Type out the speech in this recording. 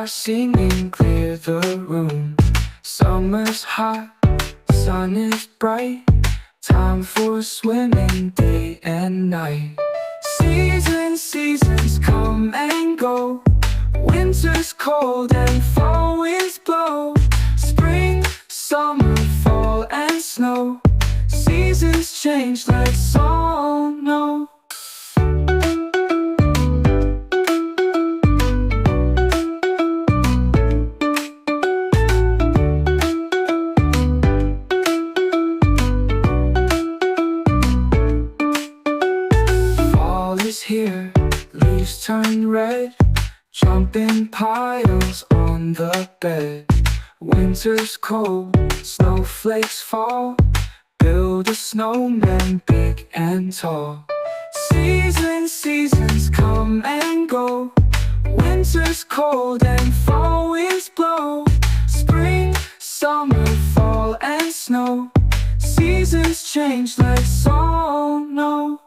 singing, clear the room. Summer's hot, sun is bright. Time for swimming day and night. Seasons come and go. Winter's cold and fall winds blow. Spring, summer, fall and snow. Seasons change, let's all know. Fall is here, leaves turn red. Jump in piles on the bed. Winter's cold, snowflakes fall. Build a snowman big and tall. Seasons come and go. Winter's cold and fall winds blow. Spring, summer, fall and snow. Seasons change, let's all know.